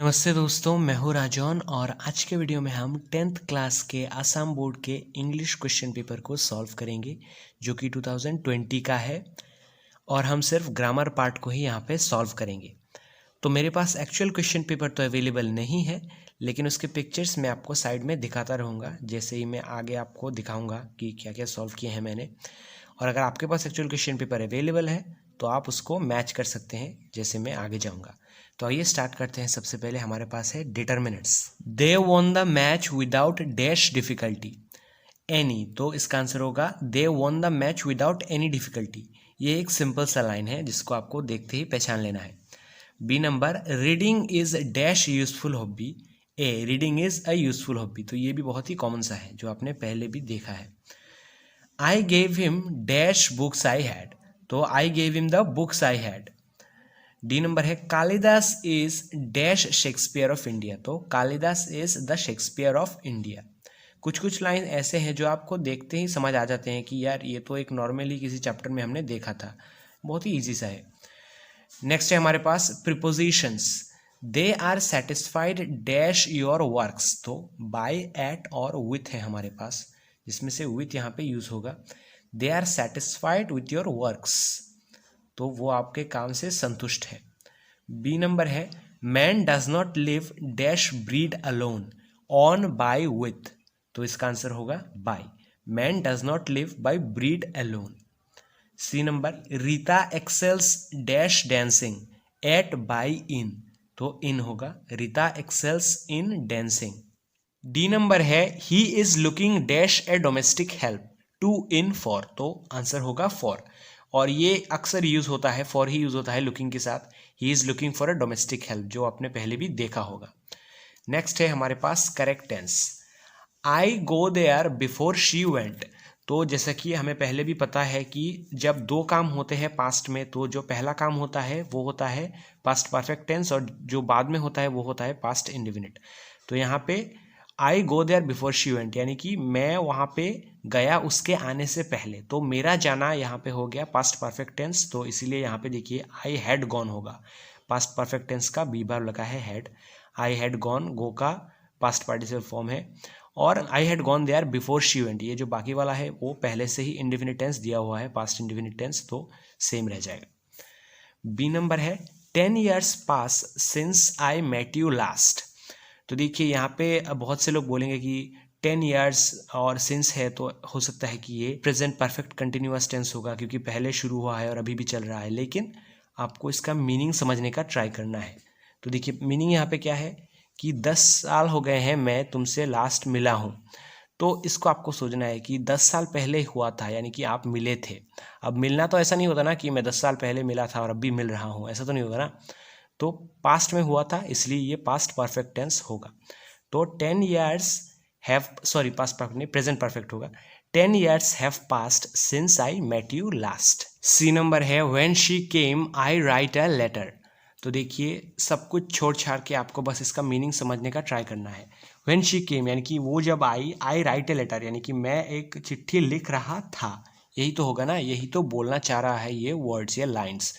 नमस्ते दोस्तों, मैं हूँ राजौन और आज के वीडियो में हम 10th क्लास के आसाम बोर्ड के इंग्लिश क्वेश्चन पेपर को सॉल्व करेंगे जो कि 2020 का है और हम सिर्फ ग्रामर पार्ट को ही यहाँ पे सॉल्व करेंगे। तो मेरे पास एक्चुअल क्वेश्चन पेपर तो अवेलेबल नहीं है, लेकिन उसके पिक्चर्स मैं आपको साइड में दिखाता रहूँगा जैसे ही मैं आगे आपको दिखाऊँगा कि क्या क्या सॉल्व किए हैं मैंने। और अगर आपके पास एक्चुअल क्वेश्चन पेपर अवेलेबल है तो आप उसको मैच कर सकते हैं जैसे मैं आगे जाऊँगा। तो आइए स्टार्ट करते हैं। सबसे पहले हमारे पास है determinants. They won the match without dash difficulty any, तो इसका आंसर होगा they won the match without any difficulty. ये एक सिंपल सा लाइन है जिसको आपको देखते ही पहचान लेना है। B number, reading is dash useful hobby. A, reading is a useful hobby, तो ये भी बहुत ही कॉमन सा है जो आपने पहले भी देखा है। I gave him dash books I had, तो I gave him the books I had. D number है Kalidas is dash Shakespeare of India, तो Kalidas is the Shakespeare of India. कुछ कुछ लाइन ऐसे हैं जो आपको देखते ही समझ आ जाते हैं कि यार ये तो एक नॉर्मली किसी चैप्टर में हमने देखा था, बहुत ही इजी सा है। नेक्स्ट है हमारे पास prepositions. They are satisfied dash your works, तो बाय, एट और विथ है हमारे पास, जिसमें से विथ यहाँ पे यूज होगा। They are satisfied with your works, तो वो आपके काम से संतुष्ट है। बी नंबर है man does not live dash bread alone on by with, तो इसका आंसर होगा by. Man does not live by bread alone. C number, Rita excels dash dancing at by in, तो इन होगा, Rita excels in dancing. D number है he is looking dash a domestic help to in for, तो answer होगा for. और ये अक्सर use होता है, फॉर ही यूज होता है लुकिंग के साथ। He is looking for a domestic help, जो आपने पहले भी देखा होगा। नेक्स्ट है हमारे पास correct tense. I go there before she went, तो जैसा कि हमें पहले भी पता है कि जब दो काम होते हैं पास्ट में, तो जो पहला काम होता है वो होता है पास्ट परफेक्ट टेंस और जो बाद में होता है वो होता है पास्ट इंडेफिनिट। तो यहाँ पे I go there before she went यानी कि मैं वहाँ पे गया उसके आने से पहले, तो मेरा जाना यहाँ पे हो गया पास्ट परफेक्ट टेंस, तो इसीलिए यहाँ पे देखिए आई हैड गॉन होगा। पास्ट परफेक्ट टेंस का बी बार लगा है had. I had gone, go का पास्ट पार्टिसिपल फॉर्म है। और I had gone there before she went, ये जो बाकी वाला है वो पहले से ही इंडेफिनिट टेंस दिया हुआ है, पास्ट इंडेफिनिट टेंस, तो सेम रह जाएगा। बी नंबर है 10 years passed since I met you last, तो देखिए यहाँ पे बहुत से लोग बोलेंगे कि 10 years और सिंस है तो हो सकता है कि ये प्रेजेंट परफेक्ट कंटिन्यूअस टेंस होगा क्योंकि पहले शुरू हुआ है और अभी भी चल रहा है, लेकिन आपको इसका मीनिंग समझने का ट्राई करना है। तो देखिए मीनिंग यहाँ पे क्या है कि 10 साल हो गए हैं मैं तुमसे लास्ट मिला हूँ, तो इसको आपको सोचना है कि 10 साल पहले हुआ था यानी कि आप मिले थे। अब मिलना तो ऐसा नहीं होता ना कि मैं 10 साल पहले मिला था और अब भी मिल रहा हूँ, ऐसा तो नहीं होगा ना। तो पास्ट में हुआ था इसलिए ये पास्ट परफेक्ट टेंस होगा। तो 10 years have, sorry past perfect नहीं, प्रेजेंट परफेक्ट होगा। 10 years have passed since I met you last. C number है when she came I write a letter, तो देखिए सब कुछ छोड़ छाड़ के आपको बस इसका मीनिंग समझने का ट्राई करना है। व्हेन शी केम यानी कि वो जब आई राइट ए लेटर यानी कि मैं एक चिट्ठी लिख रहा था, यही तो होगा ना, यही तो बोलना चाह रहा है ये वर्ड्स या लाइन्स।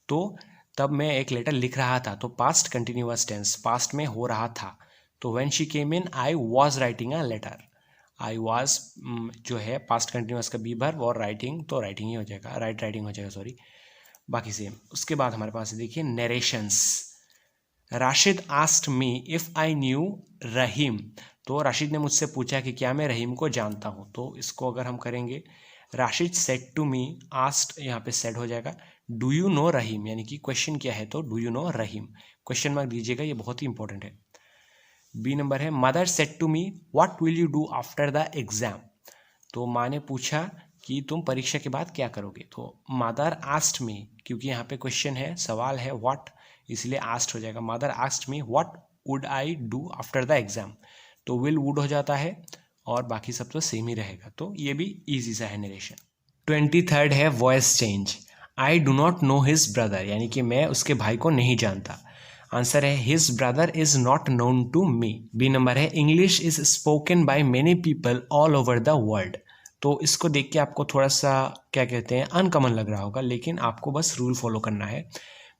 तो तब मैं एक लेटर लिख रहा था, तो पास्ट कंटिन्यूअस टेंस, पास्ट में हो रहा था। तो when she came in I was writing a letter. I was जो है पास्ट कंटिन्यूअस का बी वर्ब और राइटिंग तो राइटिंग ही हो जाएगा, राइटिंग हो जाएगा सॉरी, बाकी सेम। उसके बाद हमारे पास देखिए narrations. Rashid asked me if I knew Rahim, तो राशिद ने मुझसे पूछा कि क्या मैं रहीम को जानता हूँ, तो इसको अगर हम करेंगे Rashid said to me, asked यहाँ पे सेड हो जाएगा। डू यू नो रहीम यानी कि क्वेश्चन क्या है, तो do you know Rahim, question mark दीजिएगा, ये बहुत ही इंपॉर्टेंट है। बी नंबर है mother said to me what will you do after the exam, तो माँ ने पूछा कि तुम परीक्षा के बाद क्या करोगे, तो मदर आस्क्ड मी, क्योंकि यहाँ पे क्वेश्चन है, सवाल है व्हाट, इसलिए आस्क्ड हो जाएगा। Mother asked me what would I do after the exam, तो विल वुड हो जाता है और बाकी सब तो सेम ही रहेगा, तो ये भी इजी सा है नरेशन। 23rd है voice change. I do not know his brother यानी कि मैं उसके भाई को नहीं जानता, आंसर है his brother is not known to me. B number है English is spoken by many people all over the world, तो इसको देख के आपको थोड़ा सा क्या कहते हैं अनकॉमन लग रहा होगा, लेकिन आपको बस रूल फॉलो करना है।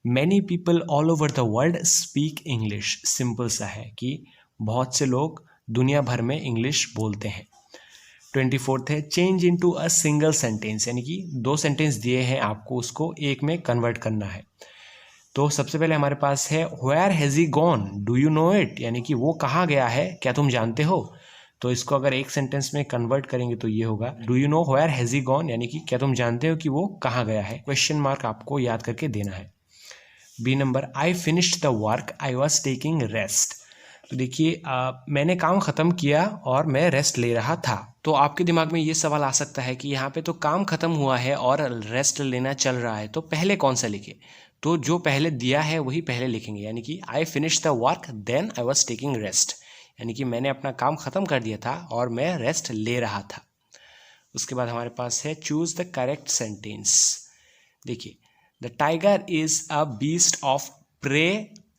Many people all over the world speak English. Simple सा है कि बहुत से लोग दुनिया भर में इंग्लिश बोलते हैं। 24th है change into a single sentence, यानी कि 2 सेंटेंस दिए हैं आपको, उसको एक में कन्वर्ट करना है। तो सबसे पहले हमारे पास है where has he gone, do you know it, यानी कि वो कहाँ गया है, क्या तुम जानते हो। तो इसको अगर एक सेंटेंस में कन्वर्ट करेंगे तो ये होगा do you know where has he gone, यानी कि क्या तुम जानते हो कि वो कहाँ गया है। क्वेश्चन मार्क आपको याद करके देना है। B number, I finished the work I was taking rest. तो देखिए मैंने काम ख़त्म किया और मैं रेस्ट ले रहा था। तो आपके दिमाग में ये सवाल आ सकता है कि यहाँ पे तो काम ख़त्म हुआ है और रेस्ट लेना चल रहा है, तो पहले कौन सा लिखे। तो जो पहले दिया है वही पहले लिखेंगे, यानी कि I finish the work then I was taking rest, यानी कि मैंने अपना काम ख़त्म कर दिया था और मैं रेस्ट ले रहा था। उसके बाद हमारे पास है चूज द करेक्ट सेंटेंस। देखिए the tiger is a beast of prey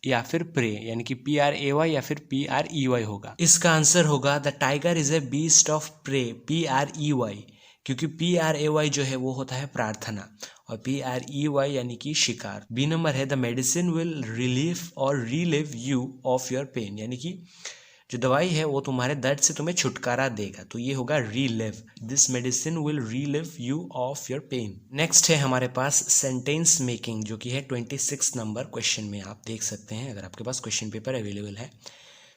या फिर प्रे, यानी कि PRAY या फिर PREY होगा। इसका आंसर होगा the tiger is a beast of prey, PREY, क्योंकि PRAY जो है वो होता है प्रार्थना और PREY यानी कि शिकार। बी नंबर है द मेडिसिन विल रिलीव और relieve you of your pain, यानी कि जो दवाई है वो तुम्हारे दर्द से तुम्हें छुटकारा देगा, तो ये होगा relieve, this medicine will relieve you of your pain. Next है हमारे पास सेंटेंस मेकिंग, जो कि है 26 नंबर क्वेश्चन में, आप देख सकते हैं अगर आपके पास क्वेश्चन पेपर अवेलेबल है।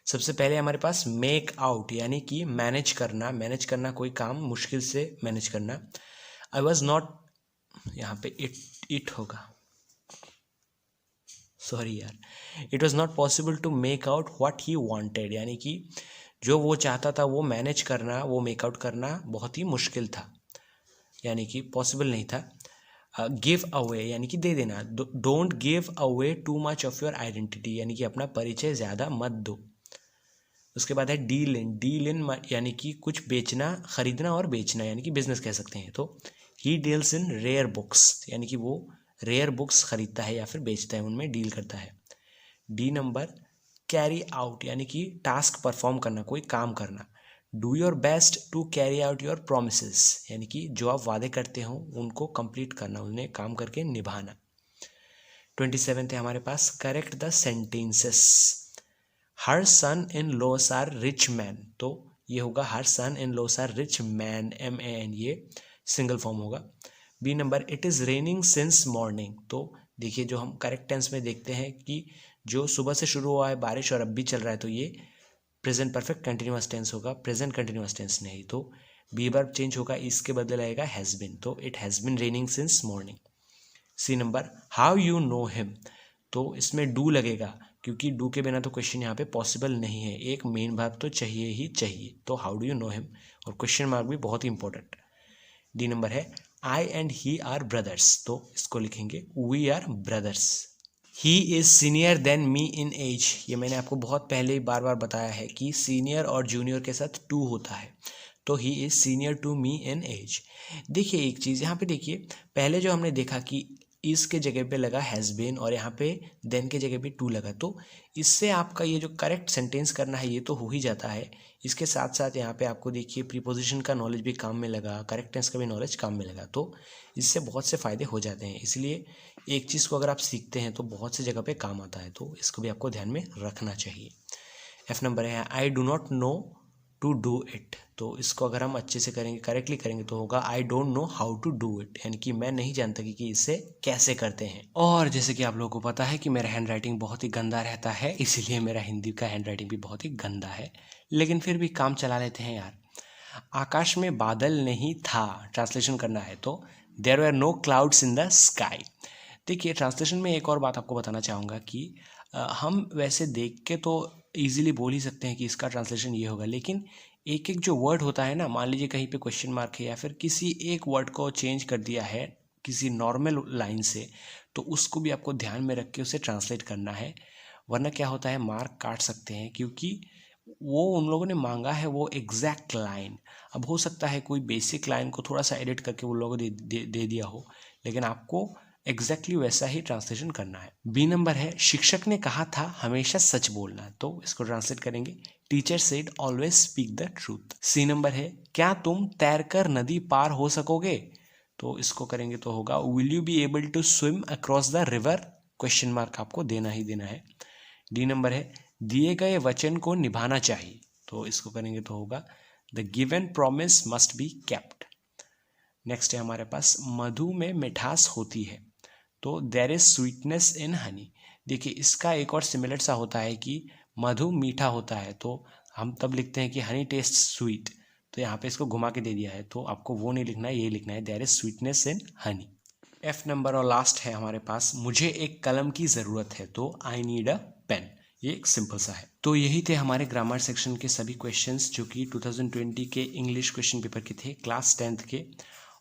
सबसे पहले हमारे पास मेक आउट, यानी कि मैनेज करना कोई काम मुश्किल से मैनेज करना। आई वॉज नॉट, यहाँ पे इट होगा, सॉरी यार, it was not possible to make out what he wanted, यानी कि जो वो चाहता था वो मैनेज करना, वो मेकआउट करना बहुत ही मुश्किल था, यानी कि पॉसिबल नहीं था। गिव अवे यानी कि दे देना, don't give away too much of your identity, यानी कि अपना परिचय ज़्यादा मत दो। उसके बाद है डील इन यानी कि कुछ बेचना, खरीदना और बेचना, यानी कि बिजनेस कह सकते हैं। तो he deals in rare books, यानी कि वो रेयर बुक्स खरीदता है या फिर बेचता है, उनमें डील करता है। डी नंबर, कैरी आउट यानी कि टास्क परफॉर्म करना, कोई काम करना। Do your best to carry out your promises, यानी कि जो आप वादे करते हो उनको कंप्लीट करना, उन्हें काम करके निभाना। 27 है हमारे पास correct the sentences. Her son in laws are rich man, तो ये होगा her son in laws are rich man, MAN, ये सिंगल फॉर्म होगा। B number, it is raining since morning, तो देखिए जो हम करेक्ट टेंस में देखते हैं कि जो सुबह से शुरू हुआ है बारिश और अब भी चल रहा है, तो ये प्रेजेंट परफेक्ट कंटिन्यूअस टेंस होगा, प्रेजेंट कंटिन्यूअस टेंस नहीं। तो बी वर्ब चेंज होगा, इसके बदले आएगा हैज़ बिन, तो it has been raining since morning. C number, how you know him, तो इसमें डू लगेगा, क्योंकि डू के बिना तो क्वेश्चन यहाँ पे पॉसिबल नहीं है, एक मेन वर्ब तो चाहिए ही चाहिए। तो how do you know him, और क्वेश्चन मार्क भी बहुत ही इंपॉर्टेंट। डी नंबर है I and he are brothers, तो इसको लिखेंगे we are brothers. He is senior than me in age, ये मैंने आपको बहुत पहले ही बार बार बताया है कि सीनियर और जूनियर के साथ टू होता है, तो he is senior to me in age. देखिए एक चीज़ यहाँ पे देखिए, पहले जो हमने देखा कि इस के जगह पे लगा हैज़ बीन और यहाँ पे देन के जगह पे टू लगा, तो इससे आपका ये जो करेक्ट सेंटेंस करना है ये तो हो ही जाता है। इसके साथ साथ यहाँ पे आपको देखिए प्रीपोजिशन का नॉलेज भी काम में लगा, करेक्ट टेंस का भी नॉलेज काम में लगा, तो इससे बहुत से फ़ायदे हो जाते हैं। इसलिए एक चीज़ को अगर आप सीखते हैं तो बहुत सी जगह पे काम आता है, तो इसको भी आपको ध्यान में रखना चाहिए। F नंबर है I do not know to do it, तो इसको अगर हम अच्छे से करेंगे, करेक्टली करेंगे तो होगा I don't know how to do it, यानी कि मैं नहीं जानता कि इसे कैसे करते हैं। और जैसे कि आप लोगों को पता है कि मेरा हैंड राइटिंग बहुत ही गंदा रहता है, इसीलिए मेरा हिंदी का हैंड राइटिंग भी बहुत ही गंदा है, लेकिन फिर भी काम चला लेते हैं यार। आकाश में बादल नहीं था, ट्रांसलेशन करना है तो there were no clouds in the sky. देखिए ट्रांसलेशन में एक और बात आपको बताना चाहूँगा कि हम वैसे देख के तो ईजिली बोल ही सकते हैं कि इसका ट्रांसलेशन ये होगा, लेकिन एक एक जो वर्ड होता है ना, मान लीजिए कहीं पे क्वेश्चन मार्क है या फिर किसी एक वर्ड को चेंज कर दिया है किसी नॉर्मल लाइन से, तो उसको भी आपको ध्यान में रख के उसे ट्रांसलेट करना है, वरना क्या होता है मार्क काट सकते हैं, क्योंकि वो उन लोगों ने मांगा है वो एग्जैक्ट लाइन। अब हो सकता है कोई बेसिक लाइन को थोड़ा सा एडिट करके उन लोगों ने दे दिया हो, लेकिन आपको एग्जैक्टली वैसा ही ट्रांसलेशन करना है। बी नंबर है शिक्षक ने कहा था हमेशा सच बोलना, तो इसको ट्रांसलेट करेंगे teacher said always speak the truth. C number है क्या तुम तैरकर नदी पार हो सकोगे, तो इसको करेंगे तो होगा will you be able to swim across the river, question mark आपको देना ही देना है। डी नंबर है दिए गए वचन को निभाना चाहिए, तो इसको करेंगे तो होगा the given promise must be kept. Next है हमारे पास मधु में मिठास होती है, तो there is sweetness in Honey. देखिए इसका एक और सिमिलर सा होता है कि मधु मीठा होता है तो हम तब लिखते हैं कि हनी टेस्ट स्वीट, तो यहाँ पे इसको घुमा के दे दिया है, तो आपको वो नहीं लिखना है, ये लिखना है there is sweetness in honey. F number और लास्ट है हमारे पास मुझे एक कलम की ज़रूरत है, तो आई नीड अ पेन। ये एक सिंपल सा है। तो यही थे हमारे ग्रामर सेक्शन के सभी क्वेश्चंस जो कि 2020 के इंग्लिश क्वेश्चन पेपर के थे, क्लास 10th के।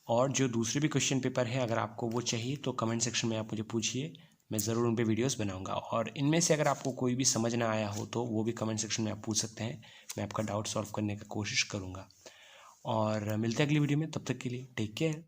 और जो दूसरे भी क्वेश्चन पेपर है अगर आपको वो चाहिए तो कमेंट सेक्शन में आप मुझे पूछिए, मैं ज़रूर उन पे वीडियोस बनाऊंगा। और इनमें से अगर आपको कोई भी समझ ना आया हो तो वो भी कमेंट सेक्शन में आप पूछ सकते हैं, मैं आपका डाउट सॉल्व करने की कोशिश करूँगा। और मिलते हैं अगली वीडियो में, तब तक के लिए टेक केयर।